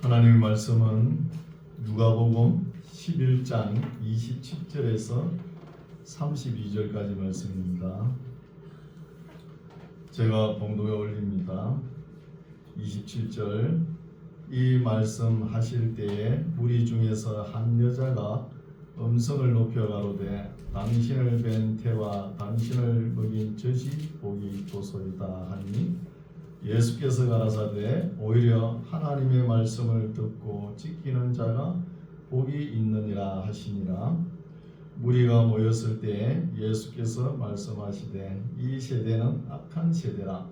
하나님의 말씀은 누가복음 11장 27절에서 32절까지 말씀입니다. 제가 봉독에 올립니다. 27절. 이 말씀 하실 때에 무리 중에서 한 여자가 음성을 높여 가로되 당신을 뵌 태와 당신을 먹인 젖이 복이 있도소이다 하니 예수께서 가라사대 오히려 하나님의 말씀을 듣고 지키는 자가 복이 있느니라 하시니라. 무리가 모였을 때 예수께서 말씀하시되 이 세대는 악한 세대라.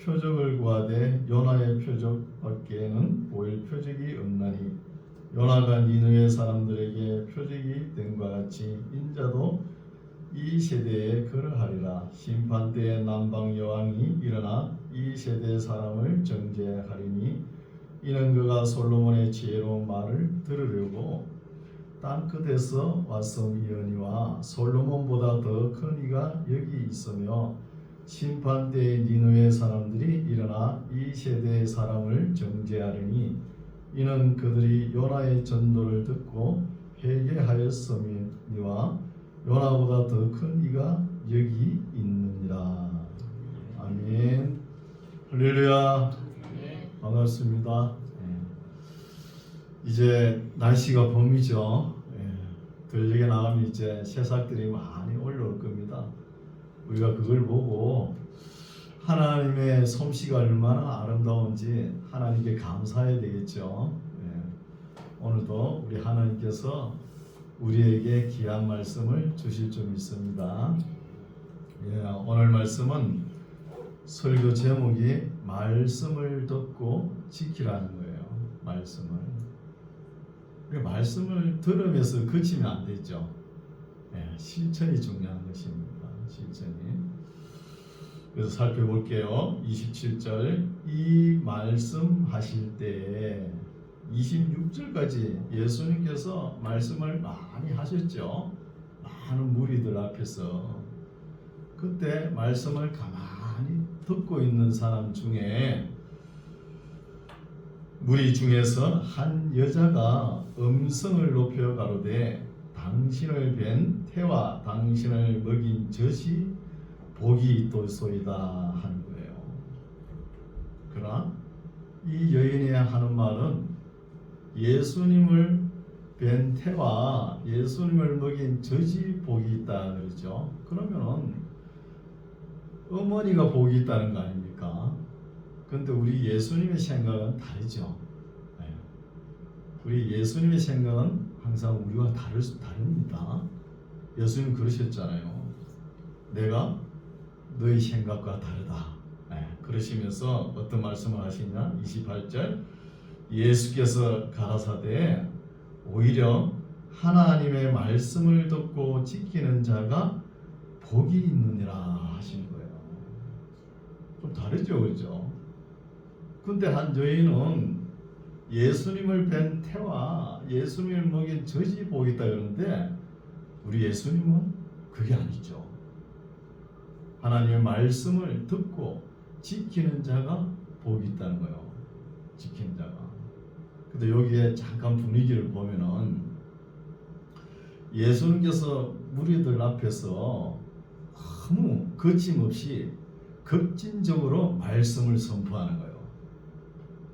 표적을 구하되 요나의 표적 밖에는 보일 표적이 없나니 요나가 니느웨 사람들에게 표적이 됨과 같이 인자도 이 세대에 그러하리라. 심판때에 남방 여왕이 일어나 이 세대 사람을 정죄하리니 이는 그가 솔로몬의 지혜로운 말을 들으려고 땅끝에서 왔음이니와 솔로몬보다 더 큰 이가 여기 있으며 심판때에 니느웨 사람들이 일어나 이 세대의 사람을 정죄하리니 이는 그들이 요나의 전도를 듣고 회개하였음이니와 요나보다 더 큰 이가 여기 있느니라. 아멘. 할렐루야. 반갑습니다. 이제 날씨가 봄이죠. 들녘에 나가면 이제 새싹들이 많이 올라올 겁니다. 우리가 그걸 보고 하나님의 솜씨가 얼마나 아름다운지 하나님께 감사해야 되겠죠. 오늘도 우리 하나님께서 우리에게 귀한 말씀을 주실 줄 믿습니다. 오늘 말씀은 설교 제목이 말씀을 듣고 지키라는 거예요. 말씀을 들으면서 그치면 안 되죠. 실천이 중요한 것입니다. 실천이. 그래서 살펴볼게요. 27절. 이 말씀 하실 때에 26절까지 예수님께서 말씀을 많이 하셨죠. 많은 무리들 앞에서. 그때 말씀을 가만히 듣고 있는 사람 중에 무리 중에서 한 여자가 음성을 높여 가로되 당신을 뵌 태와 당신을 먹인 젖이 복이 있도소이다 하는 거예요. 그러나 이 여인이 하는 말은 예수님을 뵌 태와 예수님을 먹인 젖이 복이 있다 그러죠. 그러면은 어머니가 복이 있다는 거 아닙니까? 그런데 우리 예수님의 생각은 다르죠. 우리 예수님의 생각은 항상 우리와 다릅니다. 예수님 그러셨잖아요. 내가 너희 생각과 다르다. 그러시면서 어떤 말씀을 하시냐? 28절. 예수께서 가라사대 오히려 하나님의 말씀을 듣고 지키는 자가 복이 있느니라 하신 거예요. 좀 다르죠, 그렇죠? 근데 한 여인은 예수님을 뵌 태와 예수님을 먹인 젖이 복이 있다 그러는데 우리 예수님은 그게 아니죠. 하나님의 말씀을 듣고 지키는 자가 복이 있다는 거예요. 지키는 자가. 근데 여기에 잠깐 분위기를 보면은 예수님께서 무리들 앞에서 아무 거침없이 급진적으로 말씀을 선포하는 거예요.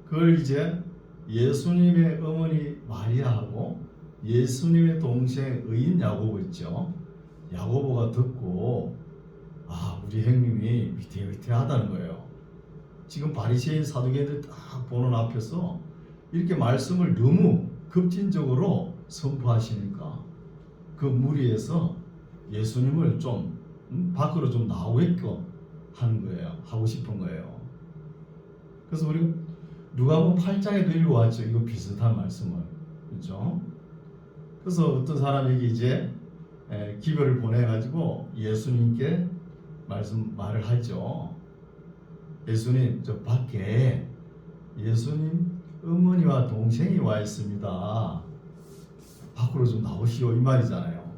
그걸 이제 예수님의 어머니 마리아하고 예수님의 동생 의인 야고보 있죠. 야고보가 듣고 우리 형님이 위태위태하다는 거예요. 지금 바리새인 사두개인들 딱 보는 앞에서 이렇게 말씀을 너무 급진적으로 선포하시니까 그 무리에서 예수님을 좀 밖으로 좀 나오게끔 하는 거예요. 하고 싶은 거예요. 그래서 우리가 누가복음 8장에도 읽어왔죠. 이거 비슷한 말씀을. 그렇죠? 그래서 어떤 사람에게 이제 기별을 보내가지고 예수님께 말을 하죠. 예수님, 저 밖에 예수님 어머니와 동생이 와 있습니다. 밖으로 좀 나오시오 이 말이잖아요.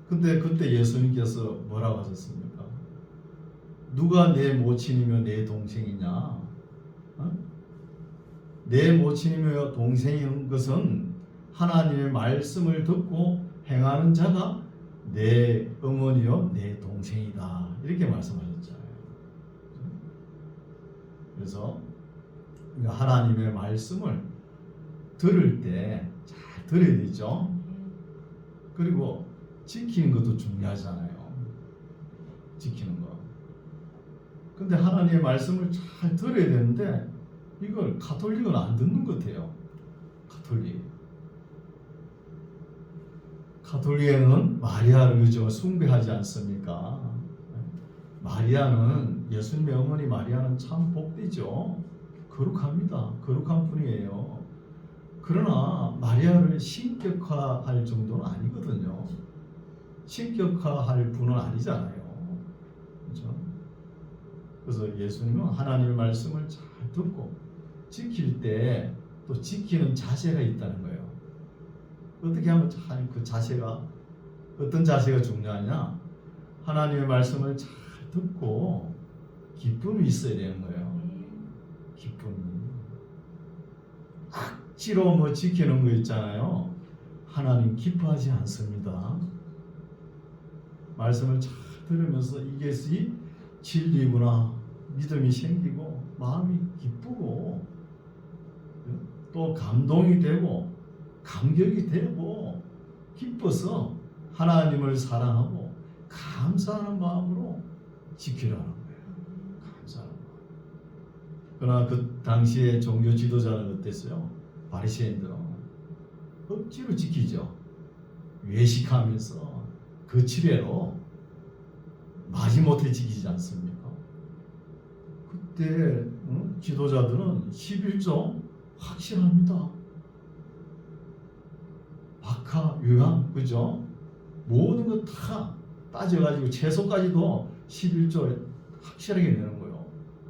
근데 그때 예수님께서 뭐라고 하셨습니까? 누가 내 모친이며 내 동생이냐? 내 모친이며 동생인 것은 하나님의 말씀을 듣고 행하는 자가 내 어머니요 내 동생이다. 이렇게 말씀하셨잖아요. 그래서 하나님의 말씀을 들을 때 잘 들어야 되죠. 그리고 지키는 것도 중요하잖아요. 지키는 거. 근데 하나님의 말씀을 잘 들어야 되는데 이걸 가톨릭은 안 듣는 것 같아요. 가톨릭에는 마리아를 그저 숭배하지 않습니까? 마리아는 예수님의 어머니 마리아는 참 복되죠. 거룩합니다. 거룩한 분이에요. 그러나 마리아를 신격화할 정도는 아니거든요. 신격화할 분은 아니잖아요. 그렇죠? 그래서 예수님은 하나님의 말씀을 잘 듣고 지킬 때 또 지키는 자세가 있다는 거예요. 어떻게 하면 참 그 자세가 어떤 자세가 중요하냐? 하나님의 말씀을 잘 듣고 기쁨이 있어야 되는 거예요. 기쁨이. 억지로 뭐 지키는 거 있잖아요. 하나님 기뻐하지 않습니다. 말씀을 잘 들으면서 이것이 진리구나 믿음이 생기고 마음이 기쁘고 또 감동이 되고 감격이 되고 기뻐서 하나님을 사랑하고 감사하는 마음으로 지키라는 거예요. 감사하는 마음. 그러나 그 당시에 종교 지도자는 어땠어요? 바리새인들은 억지로 지키죠. 외식하면서 거칠애로 마지못해 지키지 않습니까? 그때 지도자들은 11조 확실합니다. 박하, 유황, 그죠? 모든 거 다 따져가지고 채소까지도 11조에 확실하게 내는 거예요.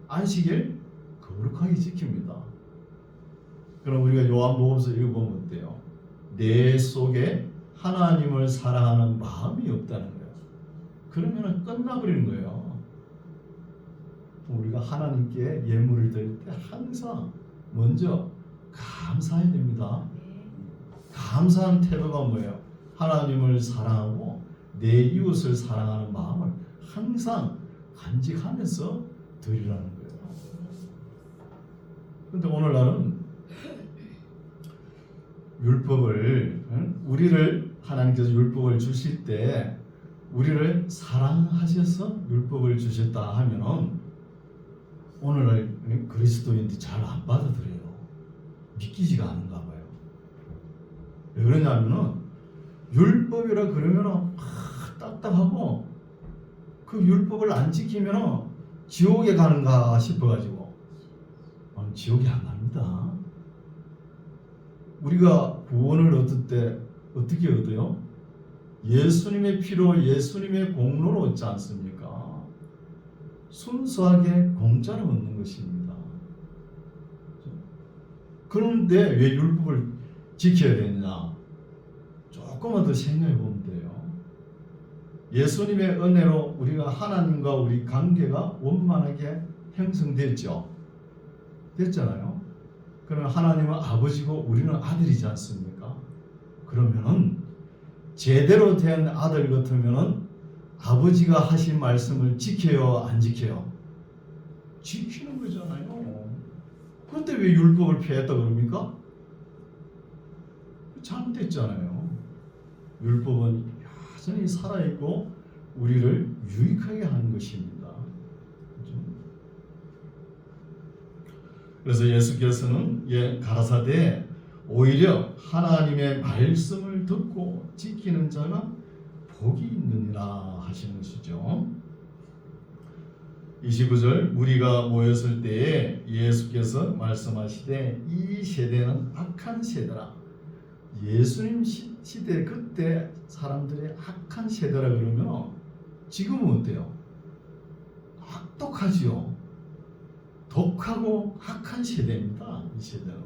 안식일 거룩하게 지킵니다. 그럼 우리가 요한복음서 읽어보면 어때요? 내 속에 하나님을 사랑하는 마음이 없다는 거예요. 그러면 끝나버리는 거예요. 우리가 하나님께 예물을 드릴 때 항상 먼저 감사해야 됩니다. 감사한 태도가 뭐예요? 하나님을 사랑하고 내 이웃을 사랑하는 마음을 항상 간직하면서 드리라는 거예요. 그런데 오늘날은 율법을 우리를 하나님께서 율법을 주실 때 우리를 사랑하셔서 율법을 주셨다 하면은 오늘날 그리스도인들이 잘 안 받아들여요. 믿기지가 않은가 봐요. 왜 그러냐면은 율법이라 그러면은 딱딱하고 그 율법을 안 지키면은 지옥에 가는가 싶어가지고 지옥에 안 갑니다. 우리가 구원을 얻을 때 어떻게 얻어요? 예수님의 피로 예수님의 공로로 얻지 않습니까? 순수하게 공짜로 얻는 것입니다. 그런데 왜 율법을 지켜야 되느냐? 조금만 더 생각해 보면 돼요. 예수님의 은혜로 우리가 하나님과 우리 관계가 원만하게 형성됐죠. 됐잖아요. 그러면 하나님은 아버지고 우리는 아들이지 않습니까? 그러면은 제대로 된 아들 같으면은 아버지가 하신 말씀을 지켜요, 안 지켜요? 지키는 거잖아요. 그런데 왜 율법을 폐했다 그럽니까? 잘못됐잖아요. 율법은 여전히 살아있고 우리를 유익하게 하는 것입니다. 그렇죠? 그래서 예수께서는 가라사대 오히려 하나님의 말씀을 듣고 지키는 자가 복이 있느니라 하시는 것이죠. 29절 무리가 모였을 때에 예수께서 말씀하시되 이 세대는 악한 세대라. 예수님 시대 그때 사람들의 악한 세대라 그러면 지금은 어때요? 악독하지요. 독하고 악한 세대입니다. 이 세대는.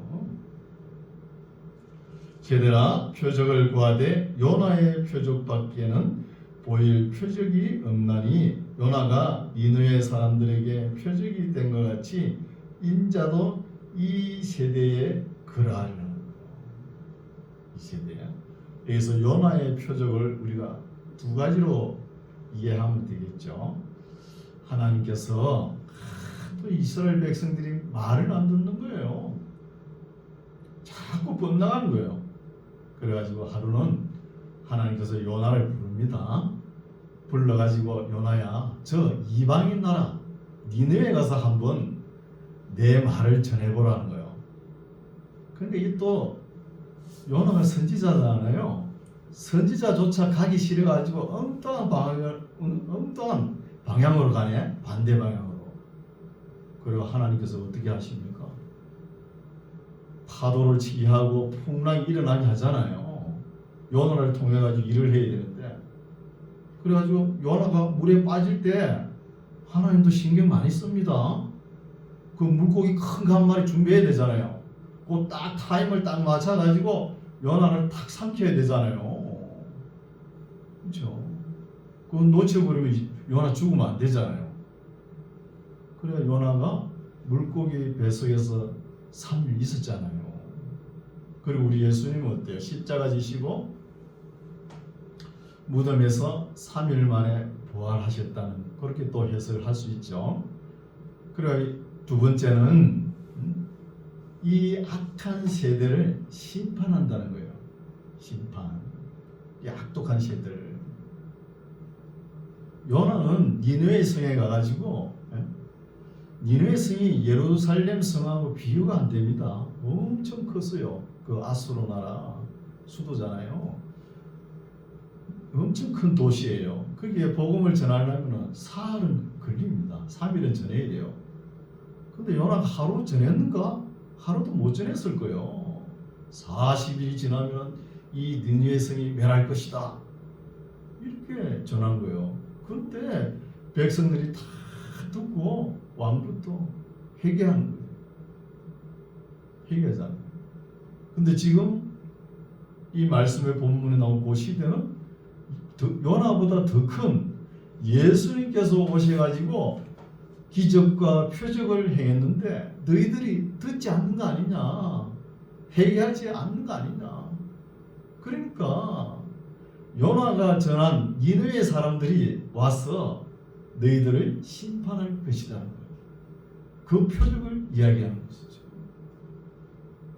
세대라 표적을 구하되 요나의 표적밖에는 보일 표적이 없나니 요나가 니느웨 사람들에게 표적이 된 것 같이 인자도 이 세대에 그러하리라는 거예요. 이 세대에. 여기서 요나의 표적을 우리가 두 가지로 이해하면 되겠죠. 하나님께서 또 이스라엘 백성들이 말을 안 듣는 거예요. 자꾸 뻔나가는 거예요. 그래가지고 하루는 하나님께서 요나를 부릅니다. 불러가지고 요나야, 저 이방인 나라 니느웨 가서 한번 내 말을 전해보라는 거예요. 그러니까 이게 또 요나가 선지자잖아요. 선지자조차 가기 싫어가지고 엉뚱한 방향으로 가네. 반대 방향으로. 그리고 하나님께서 어떻게 하십니까? 파도를 치게 하고 풍랑이 일어나게 하잖아요. 요나를 통해 가지고 일을 해야 되는데, 그래가지고 요나가 물에 빠질 때 하나님도 신경 많이 씁니다. 그 물고기 큰 거 한 마리 준비해야 되잖아요. 그 딱 타임을 딱 맞춰가지고 요나를 탁 삼켜야 되잖아요. 그렇죠? 그거 놓쳐버리면 요나 죽으면 안 되잖아요. 그래 요나가 물고기 뱃속에서 3일 있었잖아요. 그리고 우리 예수님은 어때요? 십자가 지시고 무덤에서 3일 만에 부활하셨다는, 그렇게 또 해석을 할 수 있죠. 그리고 두 번째는 이 악한 세대를 심판한다는 거예요. 심판. 이 악독한 세대를. 요나는 니느웨 성에 가가지고, 니느웨 성이 예루살렘 성하고 비교가 안 됩니다. 엄청 컸어요. 그 아수르 나라 수도잖아요. 엄청 큰 도시예요. 거기에 복음을 전하려면 사흘은 걸립니다. 3일은 전해야 돼요. 근데 요나가 하루 전했는가? 하루도 못 전했을 거예요. 40일이 지나면 이 니느웨 성이 멸할 것이다, 이렇게 전한 거예요. 그런데 백성들이 다 듣고 왕부터 회개한 거예요. 회개하잖아요. 근데 지금 이 말씀의 본문에 나온 그 시대는 요나보다 더 큰 예수님께서 오셔가지고 기적과 표적을 행했는데 너희들이 듣지 않는 거 아니냐, 회개하지 않는 거 아니냐. 그러니까 요나가 전한 니느웨 사람들이 와서 너희들을 심판할 것이라는 거예요. 그 표적을 이야기하는 것이죠.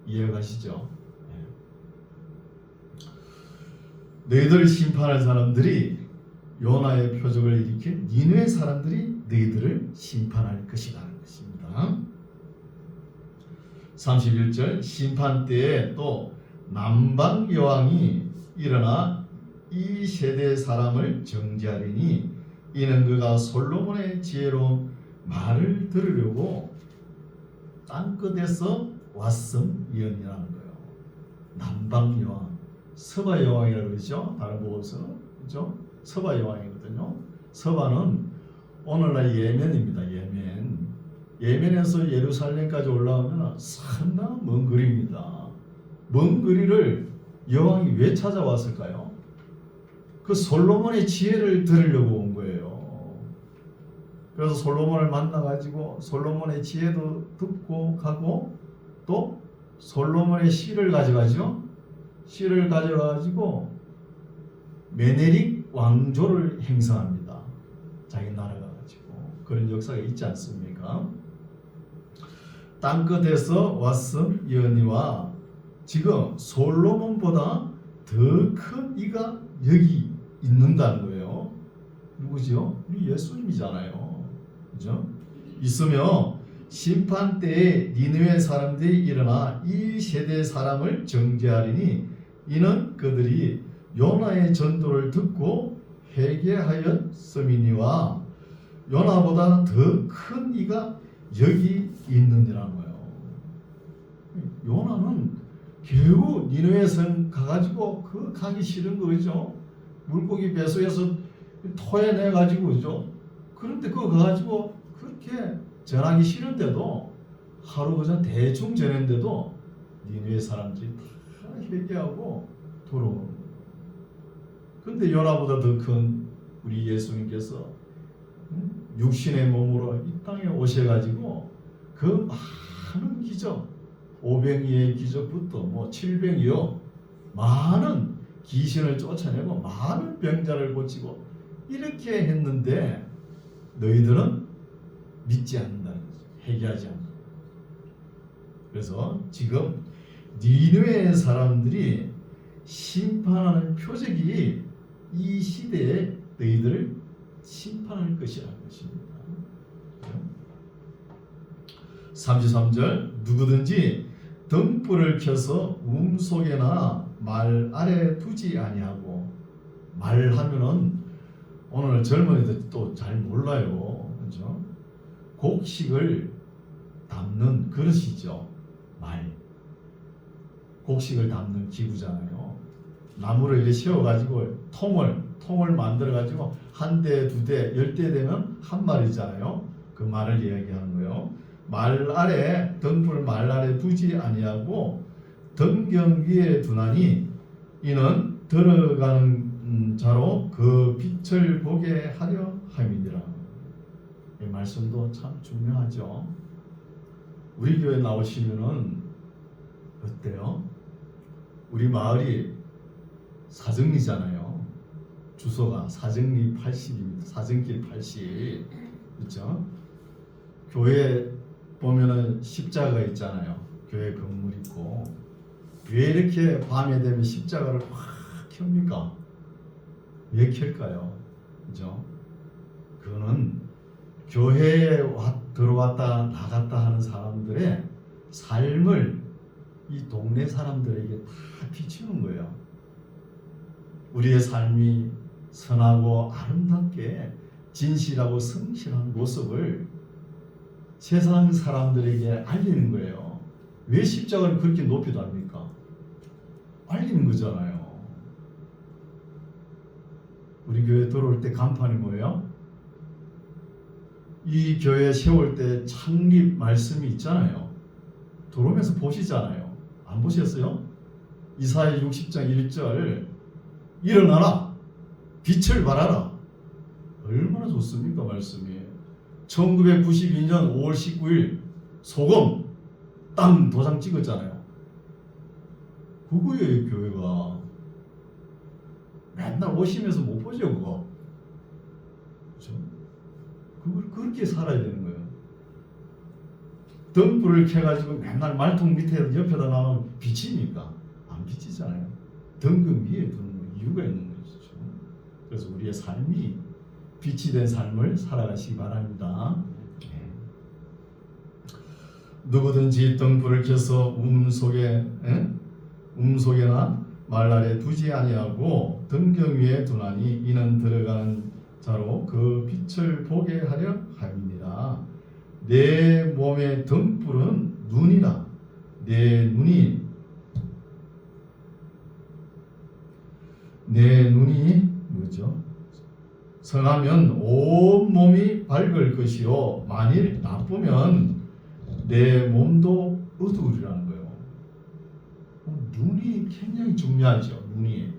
이해가시죠? 너희들을 심판할 사람들이 요나의 표적을 일으킨 니느웨 사람들이 너희들을 심판할 것이라는 것입니다. 31절, 심판 때에 또 남방 여왕이 일어나 이 세대 사람을 정죄하리니 이는 그가 솔로몬의 지혜로운 말을 들으려고 땅끝에서 왔음이언이라는 거예요. 남방 여왕, 서바 여왕이라고 그러죠. 다른 복음서는, 그렇죠? 서바 여왕이거든요. 서바는 오늘날 예멘입니다. 예멘에서 예루살렘까지 올라오면 상당히 먼 거리입니다. 먼 거리를 여왕이 왜 찾아왔을까요? 그 솔로몬의 지혜를 들으려고 온 거예요. 그래서 솔로몬을 만나가지고 솔로몬의 지혜도 듣고 가고, 또 솔로몬의 시를 가져가죠. 시를 가져가지고 메네릭 왕조를 행사합니다. 자기 나라가 가지고. 그런 역사가 있지 않습니까? 땅끝에서 왔음 여니와, 지금 솔로몬보다 더 큰 이가 여기 있는다는 거예요. 누구죠? 우리 예수님이잖아요. 그죠? 있으며 심판 때에 니느웨 사람들이 일어나 이 세대 사람을 정죄하리니 이는 그들이 요나의 전도를 듣고 회개하였음이니와 요나보다 더 큰 이가 여기 있느니라는 거예요. 요나는 결국 니느웨 성 가가지고 그 가기 싫은 거죠. 물고기 뱃속에서 토해내 가지고, 그죠? 그런데 그거 가가지고 그렇게 전하기 싫은데도 하루 그전 대충 전했는데도 니느웨 사람들이 다 회개하고 돌아오는 거예요. 근데 요나보다 더 큰 우리 예수님께서 육신의 몸으로 이 땅에 오셔가지고 그 많은 기적, 오병이의 기적부터 뭐 칠병이요, 많은 귀신을 쫓아내고 많은 병자를 고치고 이렇게 했는데 너희들은 믿지 않는다는 거죠. 회개하지 않는다. 그래서 지금 니느웨 사람들이 심판하는 표적이 이 시대에 너희들을 심판할 것이라는 것입니다. 33절 누구든지 등불을 켜서 움속에나 말 아래 두지 아니하고, 말하면은 오늘 젊은이들 또 잘 몰라요. 그렇죠? 곡식을 담는 그릇이죠. 말. 곡식을 담는 기구잖아요. 나무를 이렇게 세워가지고 통을 만들어가지고 한 대, 두 대, 10대 되면 한 말이잖아요. 그 말을 이야기하는 거예요. 말 아래, 등불 말 아래 두지 아니하고 등경 위에 두나니 이는 들어가는 자로 그 빛을 보게 하려 함이니라. 이 말씀도 참 중요하죠. 우리 교회 나오시면은 어때요? 우리 마을이 사정리잖아요. 주소가 사정리 80입니다. 사정길 80. 그렇죠? 교회 보면은 십자가 있잖아요. 교회 건물 있고. 왜 이렇게 밤에 되면 십자가를 확 켭니까? 왜 켤까요? 그죠? 그거는 교회에 들어왔다 나갔다 하는 사람들의 삶을 이 동네 사람들에게 다 비추는 거예요. 우리의 삶이 선하고 아름답게 진실하고 성실한 모습을 세상 사람들에게 알리는 거예요. 왜 십자가를 그렇게 높이 답니까? 알리는 거잖아요. 우리 교회 들어올 때 간판이 뭐예요? 이 교회 세울 때 창립 말씀이 있잖아요. 들어오면서 보시잖아요. 안 보셨어요? 이사야 60장 1절 일어나라 빛을 발하라. 얼마나 좋습니까 말씀이. 1992년 5월 19일 소금 땅 도장 찍었잖아요. 그거예요. 교회가 맨날 오시면서 못 보죠 그거. 그렇죠? 그걸 그렇게 살아야 되는 거예요. 등불을 켜가지고 맨날 말통 밑에 옆에다 놔놓으면 비칩니까? 안 비치잖아요. 등금 위에 두는 이유가 있는 것이죠. 그래서 우리의 삶이 빛이 된 삶을 살아가시기 바랍니다. 누구든지 등불을 켜서 움속에나 말 아래 두지 아니하고 등경 위에 두나니 이는 들어가는 자로 그 빛을 보게 하려 함이니라. 내 몸의 등불은 눈이라. 내 눈이 뭐죠? 선하면 온 몸이 밝을 것이요 만일 나쁘면 내 몸도 어두우리라는 거예요. 눈이 굉장히 중요하죠. 눈이.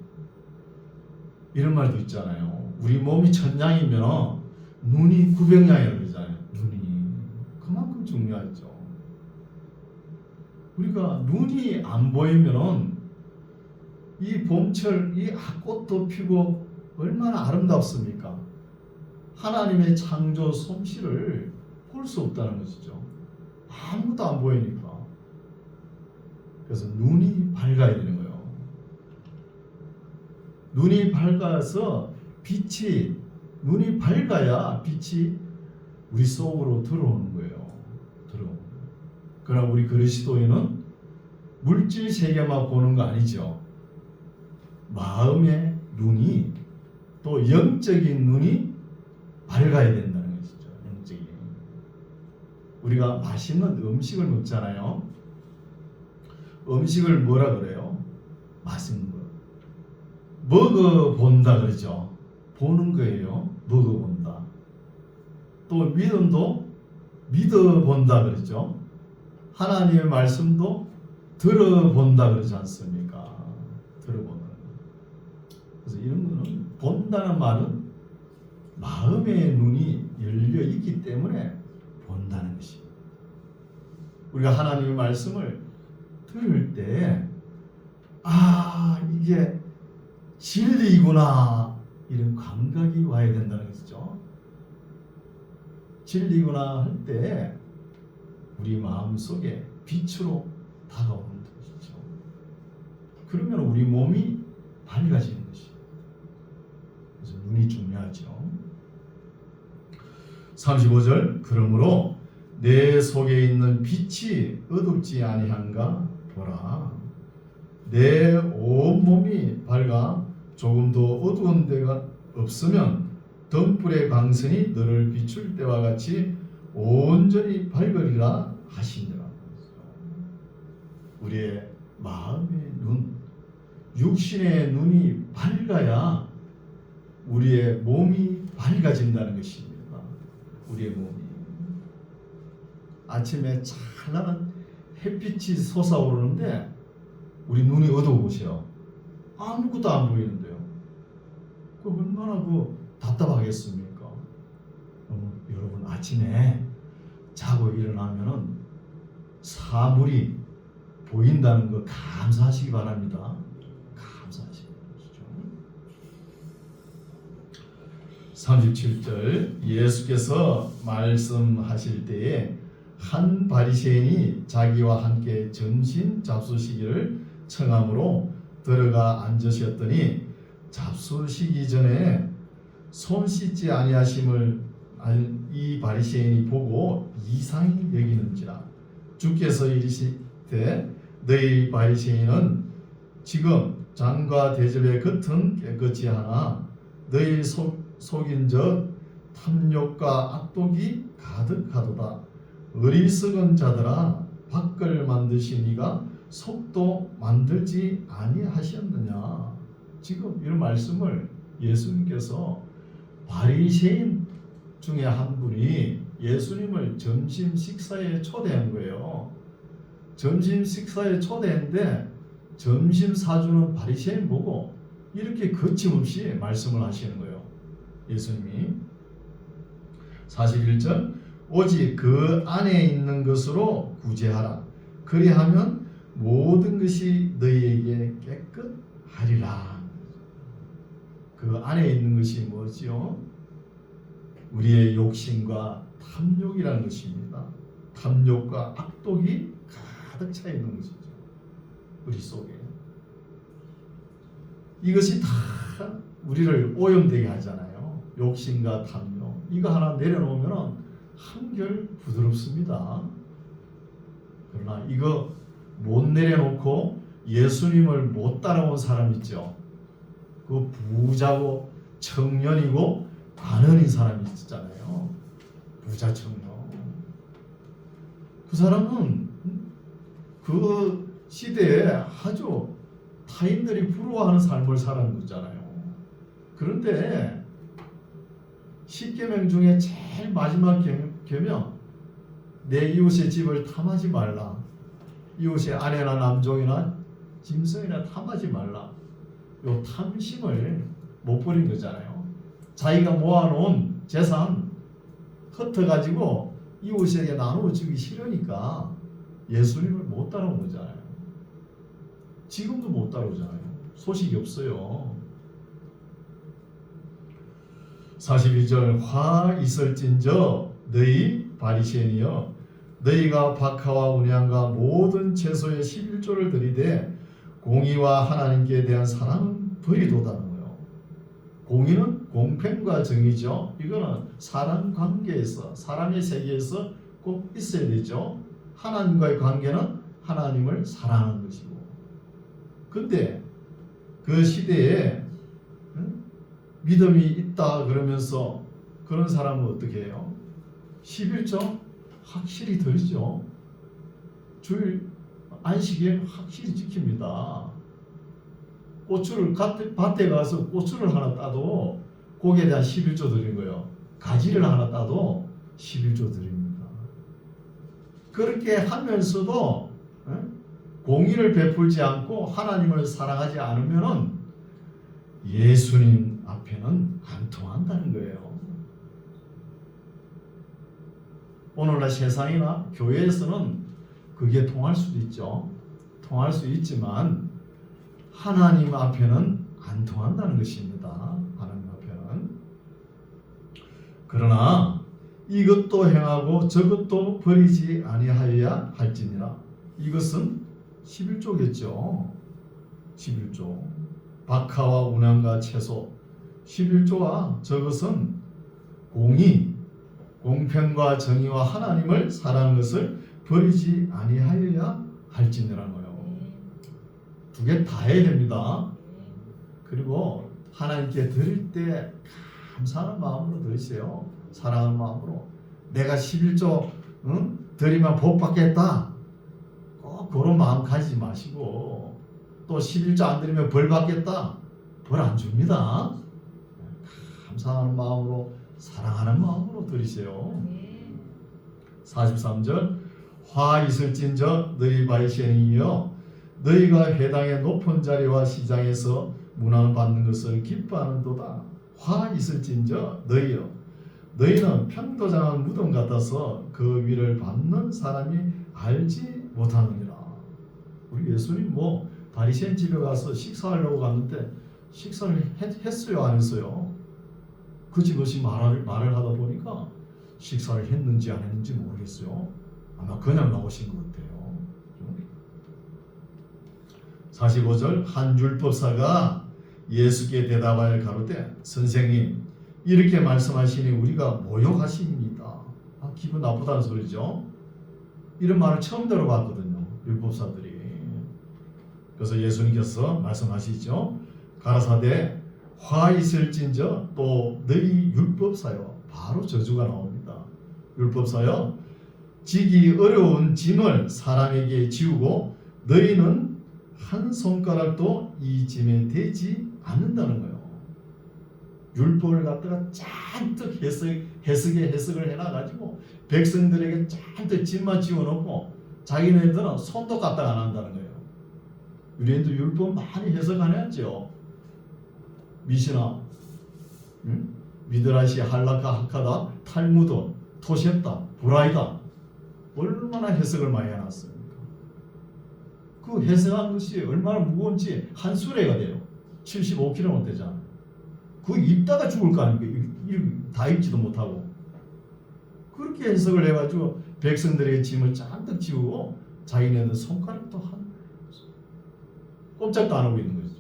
이런 말도 있잖아요. 우리 몸이 천냥이면 눈이 900냥이라고 그러잖아요. 눈이 그만큼 중요하죠. 우리가 눈이 안 보이면 이 봄철 이 핫꽃도 피고 얼마나 아름답습니까? 하나님의 창조 솜씨를 볼 수 없다는 것이죠. 아무것도 안 보이니까. 그래서 눈이 밝아야 되는 거예요. 눈이 밝아서 눈이 밝아야 빛이 우리 속으로 들어오는 거예요. 그러나 우리 그리스도인은 물질 세계만 보는 거 아니죠. 마음의 눈이 또 영적인 눈이 밝아야 된다는 것이죠. 영적인. 우리가 맛있는 음식을 먹잖아요. 음식을 뭐라 그래요? 맛있는 거. 먹어본다 그러죠. 보는 거예요. 먹어본다. 또 믿음도 믿어본다 그러죠. 하나님의 말씀도 들어본다 그러지 않습니까? 들어보는. 그래서 이런 거는 본다는 말은 마음의 눈이 열려 있기 때문에 본다는 것입니다. 우리가 하나님의 말씀을 들을 때 이게 진리구나 이런 감각이 와야 된다는 것이죠. 진리구나 할 때 우리 마음속에 빛으로 다가오는 것이죠. 그러면 우리 몸이 밝아지는 것이죠. 그래서 눈이 중요하죠. 35절 그러므로 내 속에 있는 빛이 어둡지 아니한가 보라. 내 온몸이 밝아 조금도 어두운 데가 없으면 등불의 광선이 너를 비출 때와 같이 온전히 밝으리라 하시니라. 우리의 마음의 눈, 육신의 눈이 밝아야 우리의 몸이 밝아진다는 것입니다. 우리의 몸이 아침에 찬란한 햇빛이 솟아오르는데 우리 눈이 어두우세요. 아무것도 안 보이는데요. 그 얼마나 답답하겠습니까? 여러분 아침에 자고 일어나면은 사물이 보인다는 거 감사하시기 바랍니다. 감사하시기 바랍니다. 37절 예수께서 말씀하실 때에 한 바리새인이 자기와 함께 점심 잡수시기를 청함으로 들어가 앉으셨더니 잡수시기 전에 손 씻지 아니하심을 이 바리새인이 보고 이상히 여기는지라. 주께서 이르시되 너희 바리새인은 지금 장과 대접의 겉은 깨끗이 하나 너희 속인적 탐욕과 악독이 가득하도다. 어리석은 자들아 밖을 만드시니가 속도 만들지 아니하셨느냐. 지금 이런 말씀을 예수님께서 바리새인 중에 한 분이 예수님을 점심 식사에 초대한 거예요. 점심 식사에 초대했는데 점심 사주는 바리새인 보고 이렇게 거침없이 말씀을 하시는 거예요. 예수님이 41절 오직 그 안에 있는 것으로 구제하라. 그리하면 모든 것이 너희에게 깨끗하리라. 그 안에 있는 것이 뭐지요? 우리의 욕심과 탐욕이라는 것입니다. 탐욕과 악독이 가득 차 있는 것이죠. 우리 속에. 이것이 다 우리를 오염되게 하잖아요. 욕심과 탐욕. 이거 하나 내려놓으면 한결 부드럽습니다. 그러나 이거 못 내려놓고 예수님을 못 따라온 사람 있죠. 그 부자고 청년이고 아는인 사람이 있잖아요. 부자 청년. 그 사람은 그 시대에 아주 타인들이 부러워하는 삶을 살아는 거잖아요. 그런데 10계명 중에 제일 마지막 계명 내 이웃의 집을 탐하지 말라. 이웃의 아내나 남종이나 짐승이나 탐하지 말라. 요 탐심을 못 버린 거잖아요. 자기가 모아놓은 재산 흩어가지고 이웃에게 나누어 주기 싫으니까 예수님을 못 따라온 거잖아요. 지금도 못 따라오잖아요. 소식이 없어요. 42절 화 있을진저 너희 바리새인이여 너희가 박하와 운양과 모든 채소의 11조를 드리되 공의와 하나님께 대한 사랑은 버리도다는 거예요. 공의는 공평과 정의죠. 이거는 사람 관계에서 사람의 세계에서 꼭 있어야 되죠. 하나님과의 관계는 하나님을 사랑하는 것이고. 근데 그 시대에 믿음이 있다 그러면서 그런 사람은 어떻게 해요? 11조 확실히 드리죠. 주일 안식일 확실히 지킵니다. 고추를 밭에 가서 고추를 하나 따도 거기에 대한 11조 드린 거예요. 가지를 하나 따도 11조 드립니다. 그렇게 하면서도 공의를 베풀지 않고 하나님을 사랑하지 않으면은 예수님 앞에는 안 통한다는 거예요. 오늘날 세상이나 교회에서는 그게 통할 수도 있죠. 통할 수 있지만 하나님 앞에는 안 통한다는 것입니다. 하나님 앞에는. 그러나 이것도 행하고 저것도 버리지 아니하여야 할지니라. 이것은 11조겠죠. 11조. 박하와 운항과 채소. 11조와 저것은 공의, 공평과 정의와 하나님을 사랑하는 것을 버리지 아니하여야 할지니라는 거예요. 두 개 다 해야 됩니다. 그리고 하나님께 드릴 때 감사하는 마음으로 드리세요. 사랑하는 마음으로. 내가 11조 드리면 복 받겠다. 꼭 그런 마음 가지지 마시고, 또 11조 안 드리면 벌 받겠다. 벌 안 줍니다. 감사하는 마음으로, 사랑하는 마음으로 드리세요. 43절 화 있을진저 너희 바리새인이여 너희가 회당의 높은 자리와 시장에서 문안 받는 것을 기뻐하는도다. 화 있을진저 너희여 너희는 평도장한 무덤 같아서 그 위를 받는 사람이 알지 못하느니라. 우리 예수님 바리새인 집에 가서 식사하려고 갔는데 식사를 했어요, 안 했어요? 그 집에서 말을 하다 보니까 식사를 했는지 안 했는지 모르겠어요. 아마 그냥 나오신 것 같아요. 45절 한 율법사가 예수께 대답하여 가로되 선생님 이렇게 말씀하시니 우리가 모욕하십니다. 기분 나쁘다는 소리죠. 이런 말을 처음 들어봤거든요, 율법사들이. 그래서 예수님께서 말씀하시죠. 가라사대 화 있을진저 또 너희 율법사여. 바로 저주가 나옵니다. 율법사여 지기 어려운 짐을 사람에게 지우고 너희는 한 손가락도 이 짐에 대지 않는다는 거예요. 율법을 갖다가 잔뜩 해석을 해놔가지고 백성들에게 잔뜩 짐만 지워놓고 자기네들은 손도 까딱 안 한다는 거예요. 유대인도 율법 많이 해석 안 했죠. 미시나, 미드라시, 할라카, 하카다, 탈무드, 토셰타, 브라이다 얼마나 해석을 많이 해놨습니까? 그 해석한 것이 얼마나 무거운지 한 수레가 돼요. 75kg는 되잖아요. 그거 입다가 죽을 거 아닙니까? 다 입지도 못하고. 그렇게 해석을 해가지고 백성들의 짐을 잔뜩 지우고 자기네는 손가락도 꼼짝도 안 하고 있는 거죠.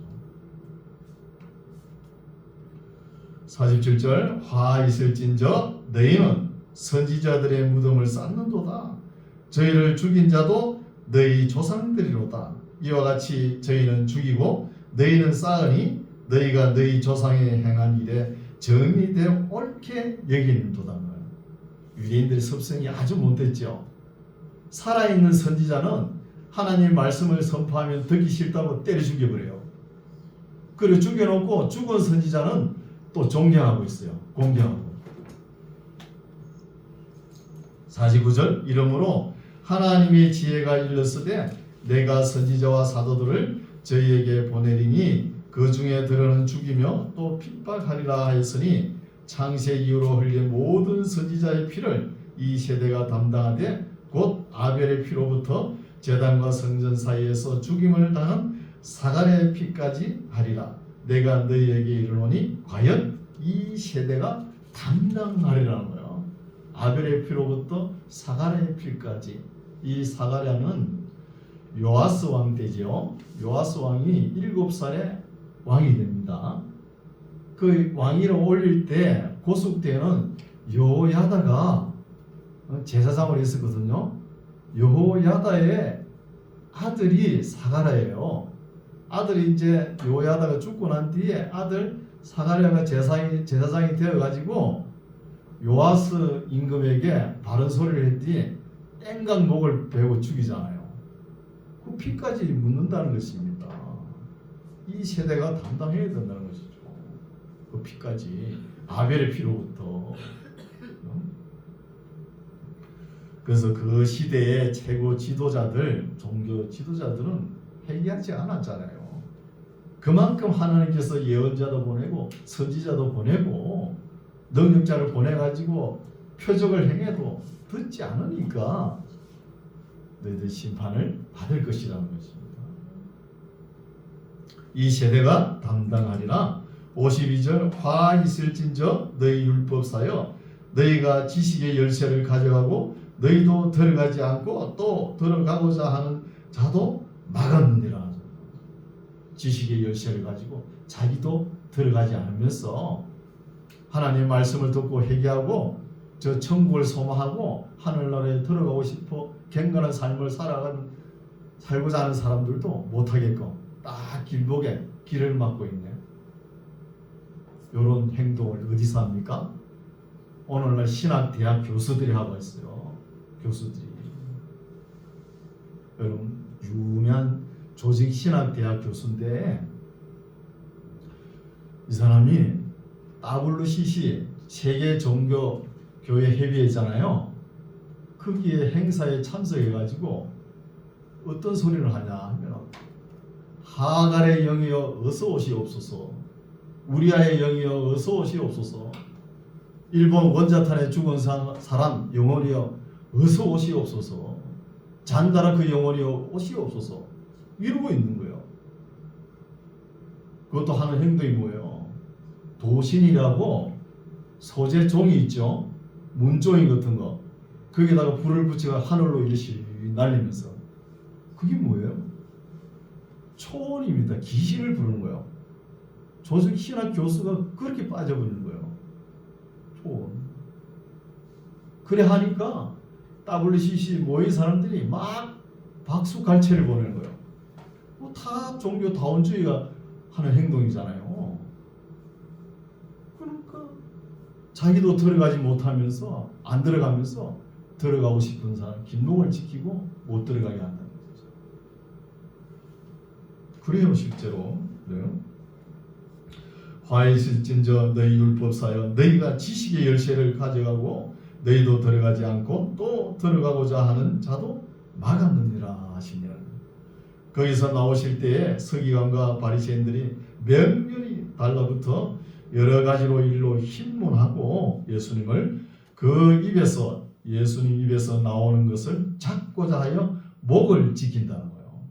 47절 화 있을진저 너희는 선지자들의 무덤을 쌓는도다. 저희를 죽인 자도 너희 조상들이로다. 이와 같이 저희는 죽이고 너희는 쌓으니 너희가 너희 조상이 행한 일에 정의되어 옳게 여기는도다. 유대인들의 습성이 아주 못됐죠. 살아있는 선지자는 하나님의 말씀을 선포하면 듣기 싫다고 때려 죽여버려요. 그리고 죽여놓고 죽은 선지자는 또 존경하고 있어요. 공경하고. 49절 이러므로 하나님의 지혜가 일렀으되 내가 선지자와 사도들을 저희에게 보내리니 그 중에 들어는 죽이며 또 핍박하리라 하였으니 창세 이후로 흘린 모든 선지자의 피를 이 세대가 담당하되 곧 아벨의 피로부터 제단과 성전 사이에서 죽임을 당한 사갈의 피까지 하리라. 내가 너희에게 이르노니 과연 이 세대가 담당하리라는 거예요. 아벨의 피로부터 사갈의 피까지. 이 사갈야는 요아스 왕 때지요. 요아스 왕이 7살에 왕이 됩니다. 그 왕위를 올릴 때 고속 때는 여호야다가 제사장을 했었거든요. 여호야다의 아들이 사가랴예요. 아들이 이제 여호야다가 죽고 난 뒤에 아들 사가랴가 제사장이 되어가지고 요아스 임금에게 바른 소리를 했더니 땡강 목을 베고 죽이잖아요. 그 피까지 묻는다는 것입니다. 이 세대가 담당해야 된다는 것이죠. 그 피까지 아벨의 피로부터. 그래서 그 시대의 최고 지도자들, 종교 지도자들은 회개하지 않았잖아요. 그만큼 하나님께서 예언자도 보내고 선지자도 보내고 능력자를 보내가지고 표적을 행해도 듣지 않으니까 너희들 심판을 받을 것이라는 것입니다. 이 세대가 담당하리라. 52절 화 있을진저 너희 율법사여 너희가 지식의 열쇠를 가져가고 너희도 들어가지 않고 또 들어가고자 하는 자도 막았느니라. 지식의 열쇠를 가지고 자기도 들어가지 않으면서 하나님의 말씀을 듣고 회개하고 저 천국을 소망하고 하늘나라에 들어가고 싶어 갱간한 삶을 살고자 하는 사람들도 못하게끔 딱 길목에 길을 막고 있네. 이런 행동을 어디서 합니까? 오늘날 신학대학 교수들이 하고 있어요. 교수들이. 여러분 유명한 조직 신학대학 교수인데 이 사람이 WCC 세계 종교 교회 협의회잖아요. 거기에 행사에 참석해가지고 어떤 소리를 하냐 하면 하갈의 영이여 어서 오시옵소서, 우리아의 영이여 어서 오시옵소서, 일본 원자탄에 죽은 사람 영혼이여 어서 오시옵소서, 잔다라크 영혼이여 오시옵소서 이러고 있는 거예요. 그것도 하는 행동이 뭐예요? 도신이라고 소재 종이 있죠. 문종이 같은 거 거기다가 불을 붙여가 하늘로 이렇게 날리면서 그게 뭐예요? 초혼입니다. 귀신을 부르는 거예요. 조직 신학 교수가 그렇게 빠져버리는 거예요. 초혼. 그래 하니까 WCC 모인 사람들이 막 박수 갈채를 보내는 거예요. 뭐 다 종교 다원주의가 하는 행동이잖아요. 그러니까 자기도 들어가지 못하면서 안 들어가면서 들어가고 싶은 사람 길목을 지키고 못 들어가게 한다는 거죠. 그래요 실제로. 그래요. 화이실진저 너희 율법사여 너희가 지식의 열쇠를 가져가고 너희도 들어가지 않고 또 들어가고자 하는 자도 막았느니라 하시니라. 거기서 나오실 때에 서기관과 바리새인들이 몇 달라붙어 여러 가지로 일로 힘문하고 예수님을 그 입에서 예수님 입에서 나오는 것을 잡고자 하여 목을 지킨다는 거예요.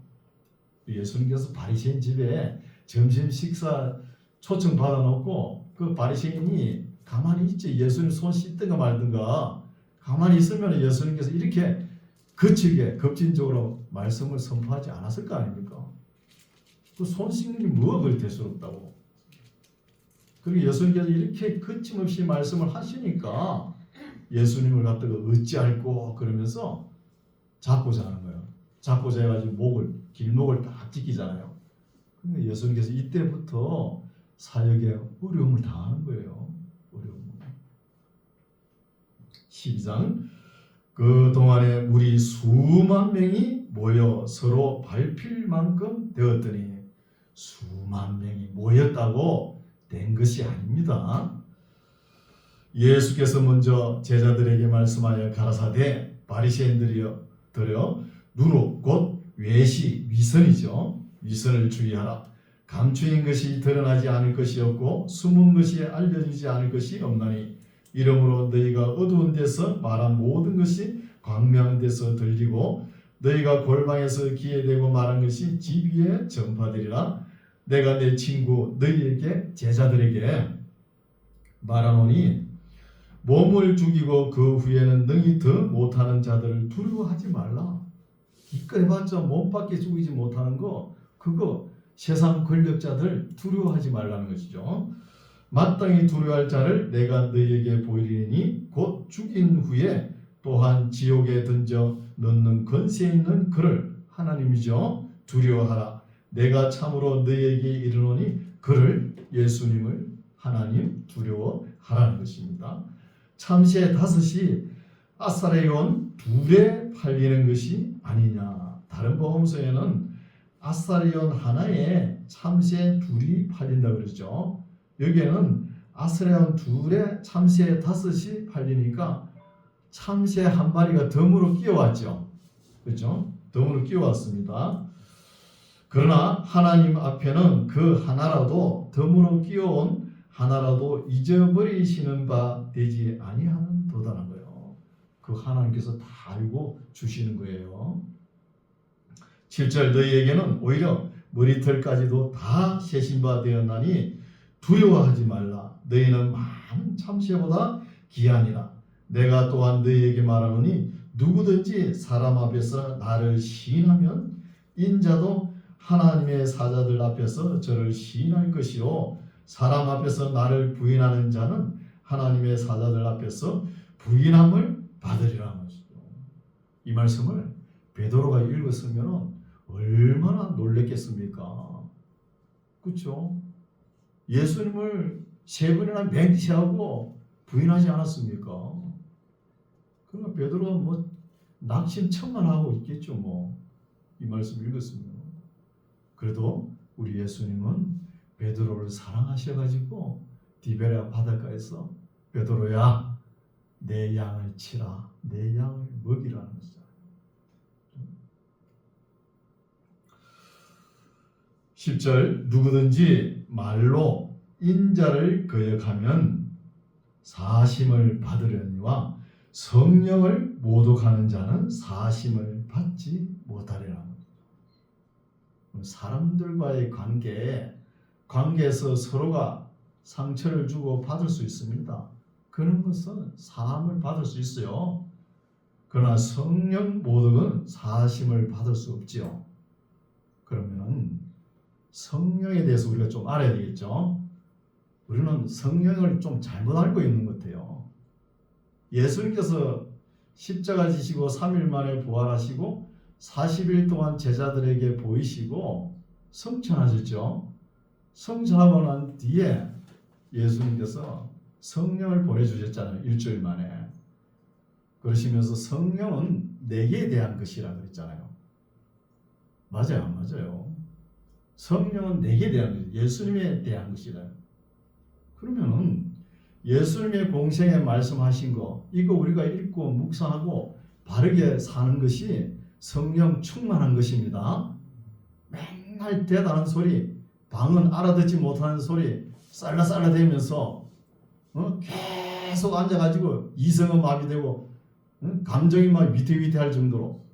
예수님께서 바리새인 집에 점심 식사 초청 받아놓고 그 바리새인이 가만히 있지 예수님 손 씻든가 말든가 가만히 있으면 예수님께서 이렇게 거칠게 급진적으로 말씀을 선포하지 않았을 거 아닙니까? 그 손 씻는 게 뭐가 그리 대수롭다고. 그리고 예수님께서 이렇게 거침없이 말씀을 하시니까 예수님을 갖다가 어찌할꼬 그러면서 잡고자 하는 거예요. 잡고자 해가지고 길목을 딱 지키잖아요. 근데 예수님께서 이때부터 사역에 어려움을 당하는 거예요. 어려움. 12장 그 동안에 물이 수만 명이 모여 서로 밟힐 만큼 되었더니 수만 명이 모였다고 된 것이 아닙니다. 예수께서 먼저 제자들에게 말씀하여 가라사대 바리새인들이여 누룩 곧 외시 위선이죠. 위선을 주의하라. 감추인 것이 드러나지 않을 것이 없고 숨은 것이 알려지지 않을 것이 없나니 이러므로 너희가 어두운 데서 말한 모든 것이 광명한 데서 들리고 너희가 골방에서 귀에 대고 말한 것이 집 위에 전파되리라. 내가 내 친구 너희에게 제자들에게 말하노니 몸을 죽이고 그 후에는 능히 더 못하는 자들을 두려워하지 말라. 기껏 해봤자 몸밖에 죽이지 못하는 거 그거 세상 권력자들 두려워하지 말라는 것이죠. 마땅히 두려워할 자를 내가 너희에게 보이리니 곧 죽인 후에 또한 지옥에 던져 넣는 권세 있는 그를 하나님이죠. 두려워하라. 내가 참으로 너희에게 이르노니 그를 예수님을 하나님 두려워하라는 것입니다. 참새 5이 아사레온 2에 팔리는 것이 아니냐. 다른 복음서에는 아사레온 하나에 참새 2이 팔린다 그러죠. 여기에는 아사레온 2에 참새 5이 팔리니까 참새 한 마리가 덤으로 끼어왔죠. 그렇죠? 덤으로 끼어왔습니다. 그러나 하나님 앞에는 그 하나라도 덤으로 끼어온 하나라도 잊어버리시는 바 되지 아니하는 도다는 거예요. 그 하나님께서 다 알고 주시는 거예요. 7절 너희에게는 오히려 머리털까지도 다 세신 바 되었나니 두려워하지 말라. 너희는 많은 참새보다 귀하니라. 내가 또한 너희에게 말하노니 누구든지 사람 앞에서 나를 시인하면 인자도 하나님의 사자들 앞에서 저를 시인할 것이요 사람 앞에서 나를 부인하는 자는 하나님의 사자들 앞에서 부인함을 받으리라는 것이죠. 이 말씀을 베드로가 읽었으면 얼마나 놀랬겠습니까? 그렇죠? 예수님을 3번이나 맹세하고 부인하지 않았습니까? 그러니까 베드로가 뭐 낙심천만하고 있겠죠. 뭐 이 말씀 읽었으면. 그래도 우리 예수님은 베드로를 사랑하셔가지고 디베랴 바닷가에서 베드로야 내 양을 치라, 내 양을 먹이라는 것이죠. 10절 누구든지 말로 인자를 거역하면 사심을 받으려니와 성령을 모독하는 자는 사심을 받지 못하리라. 사람들과의 관계에서 서로가 상처를 주고 받을 수 있습니다. 그런 것은 사함을 받을 수 있어요. 그러나 성령 모독은 사심을 받을 수 없지요. 그러면은 성령에 대해서 우리가 좀 알아야 되겠죠. 우리는 성령을 좀 잘못 알고 있는 것 같아요. 예수님께서 십자가 지시고 3일 만에 부활하시고 40일 동안 제자들에게 보이시고 성천하셨죠. 성천하고 난 뒤에 예수님께서 성령을 보내주셨잖아요. 일주일 만에. 그러시면서 성령은 내게 대한 것이라 그랬잖아요. 맞아요? 안 맞아요? 성령은 내게 대한 것이 예수님에 대한 것이라. 그러면은 예수님의 공생에 말씀하신 거 이거 우리가 읽고 묵상하고 바르게 사는 것이 성령 충만한 것입니다. 맨날 대단한 소리, 방언 알아듣지 못하는 소리 쌀라쌀라 대면서 계속 앉아가지고 이성은 마비되고 감정이 막 위태위태할 정도로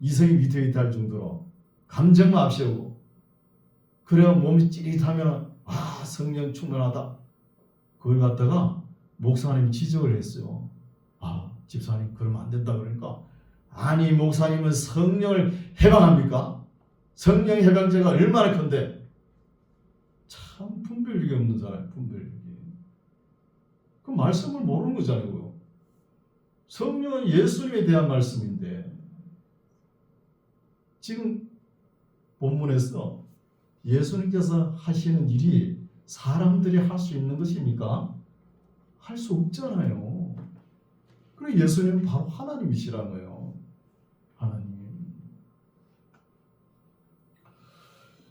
이성이 위태위태할 정도로 감정만 앞세우고 그래야 몸이 찌릿하면 성령 충만하다. 그걸 갖다가 목사님이 지적을 했어요. 집사님 그러면 안 된다 그러니까 아니 목사님은 성령을 해방합니까? 성령 해방제가 얼마나 큰데 참 분별력이 없는 사람이에요. 분별력이. 그 말씀을 모르는 거잖아요. 성령은 예수님에 대한 말씀인데 지금 본문에서 예수님께서 하시는 일이 사람들이 할 수 있는 것입니까? 할 수 없잖아요. 그리고 예수님은 바로 하나님이시라는 거예요. 하나님.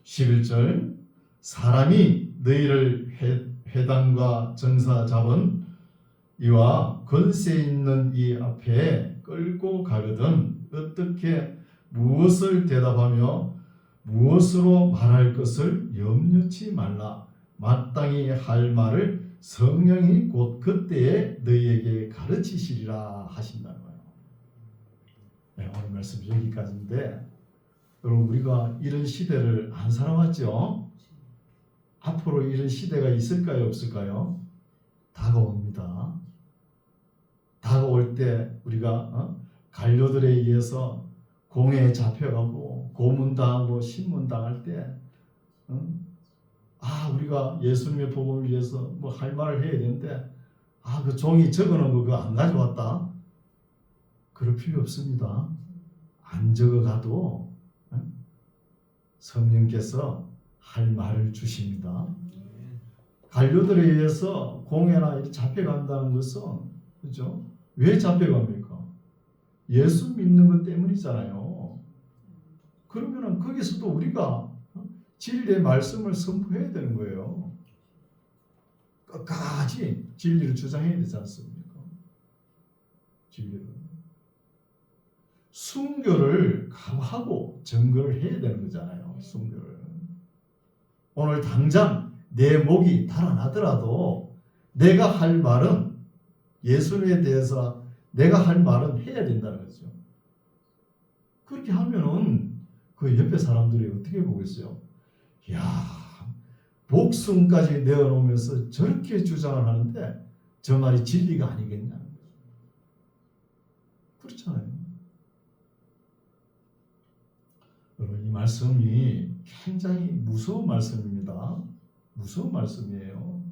11절 사람이 너희를 회당과 정사 잡은 이와 권세 있는 이 앞에 끌고 가거든 어떻게 무엇을 대답하며 무엇으로 말할 것을 염려치 말라. 마땅히 할 말을 성령이 곧 그때에 너희에게 가르치시리라 하신다는 거예요. 네, 오늘 말씀 여기까지인데 여러분 우리가 이런 시대를 안 살아왔죠? 앞으로 이런 시대가 있을까요? 없을까요? 다가옵니다. 다가올 때 우리가 관료들에 의해서 공회에 잡혀가고 고문당하고 신문당할 때 우리가 예수님의 복음을 위해서 뭐 할 말을 해야 되는데 그 종이 적어놓은 거 그거 안 가져왔다. 그럴 필요 없습니다. 안 적어가도 성령께서 할 말을 주십니다. 관료들에 의해서 공회나 이렇게 잡혀간다는 것은 그죠? 왜 잡혀갑니까? 예수 믿는 것 때문이잖아요. 그러면은 거기서도 우리가 진리의 말씀을 선포해야 되는 거예요. 끝까지 진리를 주장해야 되지 않습니까? 진리를. 순교를 각오하고 증거를 해야 되는 거잖아요. 순교를. 오늘 당장 내 목이 달아나더라도 내가 할 말은 예수님에 대해서 내가 할 말은 해야 된다는 거죠. 그렇게 하면은 그 옆에 사람들이 어떻게 보겠어요? 이야, 목숨까지 내어놓으면서 저렇게 주장을 하는데 저 말이 진리가 아니겠냐? 그렇잖아요. 여러분, 이 말씀이 굉장히 무서운 말씀입니다. 무서운 말씀이에요.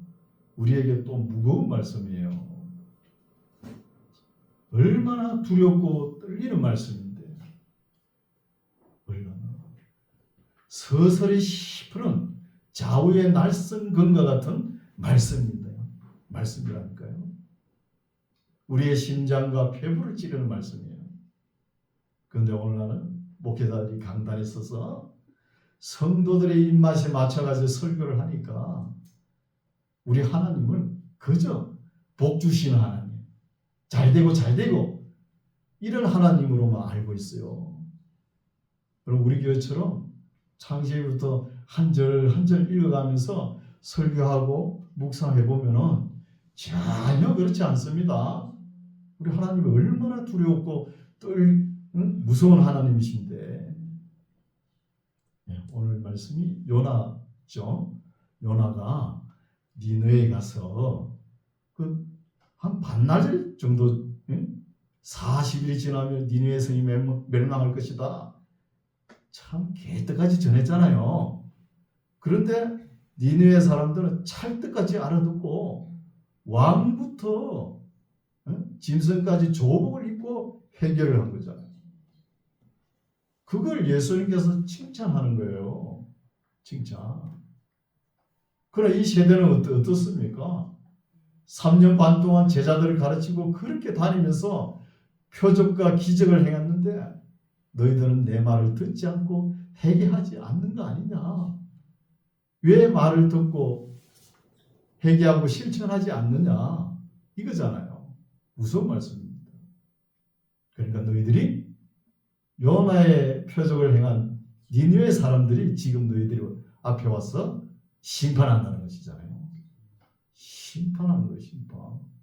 우리에게 또 무거운 말씀이에요. 얼마나 두렵고 떨리는 말씀인데, 얼마나 서서히 씹히는 좌우의 날성검과 같은 말씀입니다. 말씀이라니까요. 우리의 심장과 폐부를 찌르는 말씀이에요. 그런데 오늘 나는 목회자들이 강단에 있어서 성도들의 입맛에 맞춰가지고 설교를 하니까 우리 하나님을 그저 복 주시는 하나님, 잘되고 이런 하나님으로만 알고 있어요. 여러분, 우리 교회처럼 창세기부터 한 절 한 절 읽어가면서 설교하고 묵상해 보면은 전혀 그렇지 않습니다. 우리 하나님이 얼마나 두렵고 무서운 하나님이신데. 오늘 말씀이 요나죠. 요나가 니느웨에 가서 한 반나절 정도, 40일이 지나면 니느웨 성이 멸망할 것이다. 참 개떡같이 전했잖아요. 그런데 니느웨 사람들은 찰떡같이 알아듣고 왕부터 짐승까지 조복을 입고 해결을 한 거잖아요. 그걸 예수님께서 칭찬하는 거예요. 칭찬. 그러나 이 세대는 어떻습니까? 3년 반 동안 제자들을 가르치고 그렇게 다니면서 표적과 기적을 행했는데 너희들은 내 말을 듣지 않고 회개하지 않는 거 아니냐? 왜 말을 듣고 회개하고 실천하지 않느냐? 이거잖아요. 무서운 말씀입니다. 그러니까 너희들이 요나의 표적을 행한 니느웨 사람들이 지금 너희들이 앞에 와서 심판한다는 것이잖아요. 심판하는 거예요. 심판.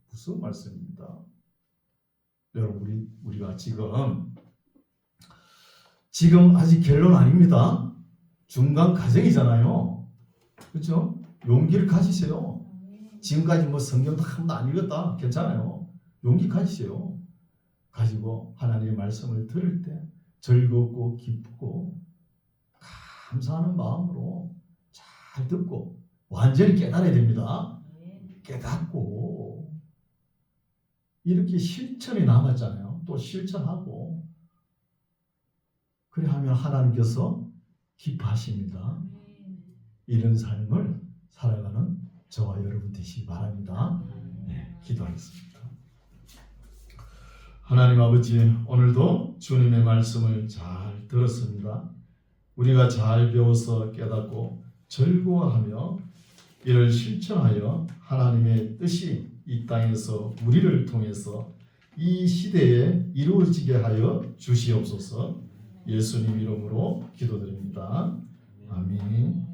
무서운 말씀입니다. 여러분, 우리가 지금 아직 결론 아닙니다. 중간 과정이잖아요. 그렇죠? 용기를 가지세요. 지금까지 성경 다 한 번도 안 읽었다. 괜찮아요. 용기 가지세요. 가지고 하나님의 말씀을 들을 때 즐겁고 기쁘고 감사하는 마음으로 잘 듣고 완전히 깨달아야 됩니다. 깨닫고 이렇게 실천이 남았잖아요. 또 실천하고 그래 하면 하나님께서 기뻐하십니다. 이런 삶을 살아가는 저와 여러분 되시기 바랍니다. 기도하겠습니다. 하나님 아버지, 오늘도 주님의 말씀을 잘 들었습니다. 우리가 잘 배워서 깨닫고 즐거워하며 이를 실천하여 하나님의 뜻이 이 땅에서 우리를 통해서 이 시대에 이루어지게 하여 주시옵소서. 예수님 이름으로 기도드립니다. 아멘.